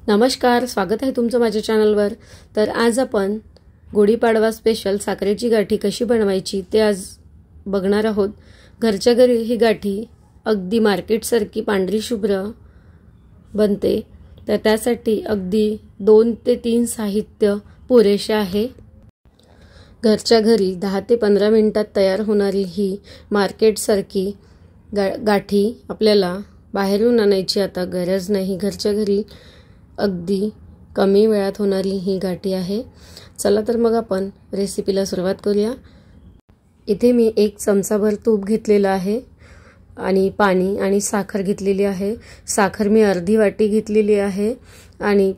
नमस्कार, स्वागत आहे तुमचं माझ्या चॅनलवर। तर आज आपण गुढीपाडवा स्पेशल साखरेची गाठी कशी बनवायची ते आज बघणार आहोत। घरच्या घरी ही गाठी अगदी मार्केटसारखी पांढरी शुभ्र बनते। तर त्यासाठी अगदी 2 ते 3 साहित्य पुरेसे आहे। घरच्या घरी 10 ते 15 मिनिटात तयार होणारी ही मार्केटसारखी गाठी आपल्याला बाहेरून आणायची आता गरज नाही। घरच्या घरी अगदी कमी वेळात होणारी ही गाठी आहे। चला तर मग आपण रेसिपीला सुरुवात करूया। इथे मी 1 चमचाभर तूप घेतलेला आहे आणि पाणी आणि साखर घेतलेली आहे। साखर मी अर्धी वाटी घेतलेली आहे आणि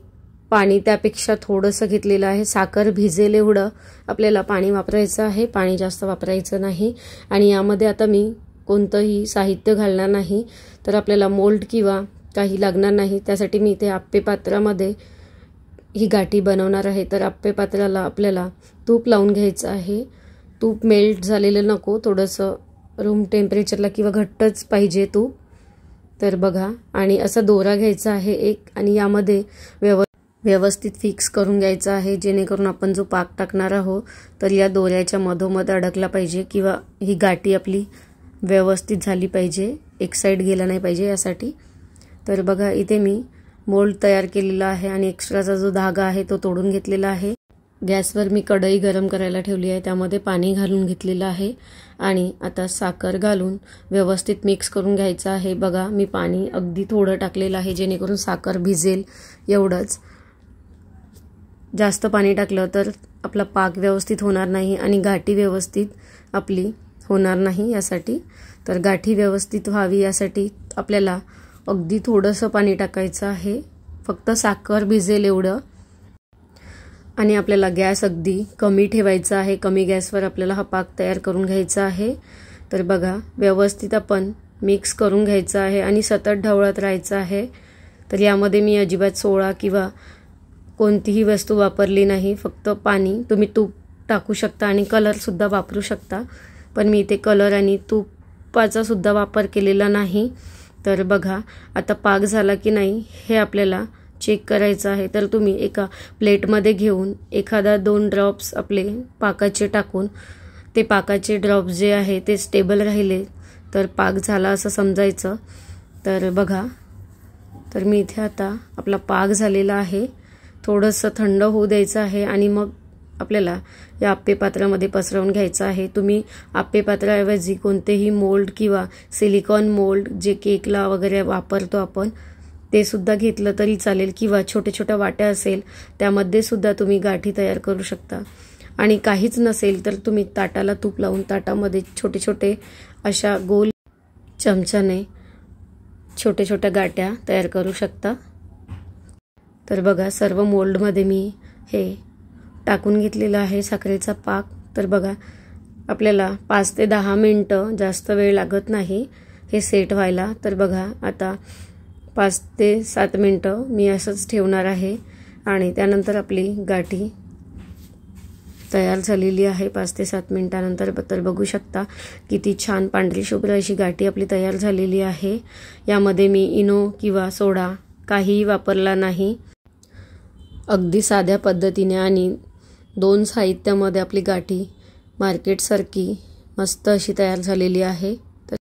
पाणी त्यापेक्षा थोडंसं घेतलेलं आहे। साखर भिजेल एवढं आपल्याला पाणी वापरायचं आहे, पाणी जास्त वापरायचं नाही। आणि यामध्ये आता मी कोणतंही साहित्य घालणार नाही, तर आपल्याला मोल्ड किंवा काही लागणार नाही। त्यासाठी मी इथे आप्पे पात्रामध्ये ही गाठी बनवणार आहे। तर आप्पे पात्राला आपल्याला तूप लावून घ्यायचं आहे। तूप मेल्ट झालेलं नको, थोडंसं रूम टेम्परेचरला किंवा घट्टच पाहिजे तूप। तर बघा, आणि असा दोरा घ्यायचा आहे एक, आणि यामध्ये व्यवस्थित फिक्स करून घ्यायचा आहे, जेणेकरून आपण जो पाक टाकणार आहोत तर या दोऱ्याच्या मधोमध अडकला पाहिजे किंवा ही गाठी आपली व्यवस्थित झाली पाहिजे, एक साइड गेला नाही पाहिजे यासाठी। तर बघा, इथे मी मोल्ड तयार केलेला आहे आणि एक्स्ट्राचा जो धागा आहे तो तोडून घेतलेला आहे। गॅसवर मी कढई गरम करायला ठेवली आहे, त्यामध्ये पाणी घालून घेतलेलं आहे आणि आता साखर घालून व्यवस्थित मिक्स करून घ्यायचं आहे। बघा, मी पाणी अगदी थोडं टाकलेलं आहे, जेणेकरून साखर भिजेल एवढंच। जास्त पाणी टाकलं तर आपला पाक व्यवस्थित होणार नाही आणि गाठी व्यवस्थित आपली होणार नाही यासाठी। तर गाठी व्यवस्थित व्हावी यासाठी आपल्याला अगदी थोडंसं पाणी टाकायचं आहे, फक्त साखर भिजेल एवढं। आणि आपल्याला गॅस अगदी कमी ठेवायचा आहे, कमी गॅसवर आपल्याला हा पाक तयार करून घ्यायचा आहे। तर बघा, व्यवस्थित आपण मिक्स करून घ्यायचं आहे आणि सतत ढवळत राहायचं आहे। तर यामध्ये मी अजिबात सोडा किंवा कोणतीही वस्तू वापरली नाही, फक्त पाणी। तुम्ही तूप टाकू शकता आणि कलरसुद्धा वापरू शकता, पण मी इथे कलर आणि तुपाचा सुद्धा वापर केलेला नाही। तर बघा, आता पाक झाला की नाही हे आपल्याला चेक करायचं आहे। तर तुम्ही एका प्लेटमध्ये घेऊन एखादा 2 ड्रॉप्स आपले पाकाचे टाकून, ते पाकाचे ड्रॉप्स जे आहे ते स्टेबल राहिले तर पाक झाला असं समजायचं। तर बघा, तर मी इथे आता आपला पाक झालेला आहे, थोडंसं थंड होऊ द्यायचं आहे आणि मग आपल्याला या आप्पे पात्रामध्ये पसरवून घ्यायचं आहे। तुम्ही आप्पे पात्राऐवजी कोणतेही मोल्ड किंवा सिलिकॉन मोल्ड जे केकला वगैरे वापरतो आपण ते सुद्धा घेतलं तरी चालेल, किंवा छोटे छोट्या वाट्या असेल त्यामध्ये सुद्धा तुम्ही गाठी तयार करू शकता। आणि काहीच नसेल तर तुम्ही ताटाला तूप लावून ताटामध्ये छोटे छोटे अशा गोल चमच्याने छोटे छोट्या गाठ्या तयार करू शकता। तर बघा, सर्व मोल्डमध्ये मी हे टाकून घेतलेला आहे साखरेचा पाक। तर बघा, आपल्याला 5 ते 10 मिनिटं, जास्त वेळ लागत नाही हे सेट व्हायला। तर बघा, आता 5 ते 7 मिनिटं मी असंच ठेवणार आहे आणि त्यानंतर आपली गाठी तयार झालेली आहे 5 ते 7 मिनिटानंतर। तर बघू शकता किती छान पांढरी शुभ्र अशी गाठी आपली तयार झालेली आहे। यामध्ये मी इनो किंवा सोडा काहीही वापरला नाही, अगदी साध्या पद्धतीने आणि 2 साहित्यामध्ये आपली गाठी मार्केटसारखी मस्त अशी तयार झालेली आहे। तर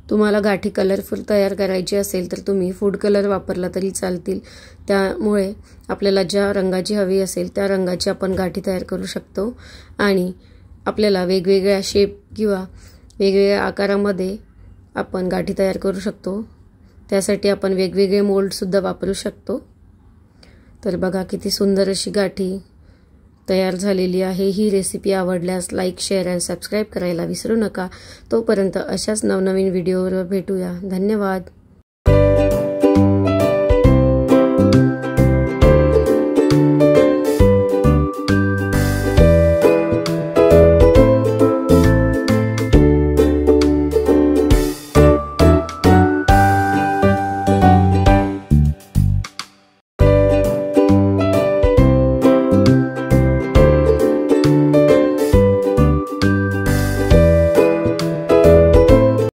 तुम्हाला गाठी कलरफुल तयार करायची असेल तर तुम्ही फूड कलर वापरला तरी चालतील, त्यामुळे आपल्याला ज्या रंगाची हवी असेल त्या रंगाची आपण गाठी तयार करू शकतो। आणि आपल्याला वेगवेगळ्या शेप किंवा वेगवेगळ्या आकारामध्ये आपण गाठी तयार करू शकतो, त्यासाठी आपण वेगवेगळे मोल्डसुद्धा वापरू शकतो। तर बघा, किती सुंदर अशी गाठी तयार झालेली आहे। ही रेसिपी आवडल्यास लाईक, शेअर आणि सबस्क्राईब करायला विसरू नका। तोपर्यंत अशाच नवनवीन व्हिडिओवर भेटूया। धन्यवाद।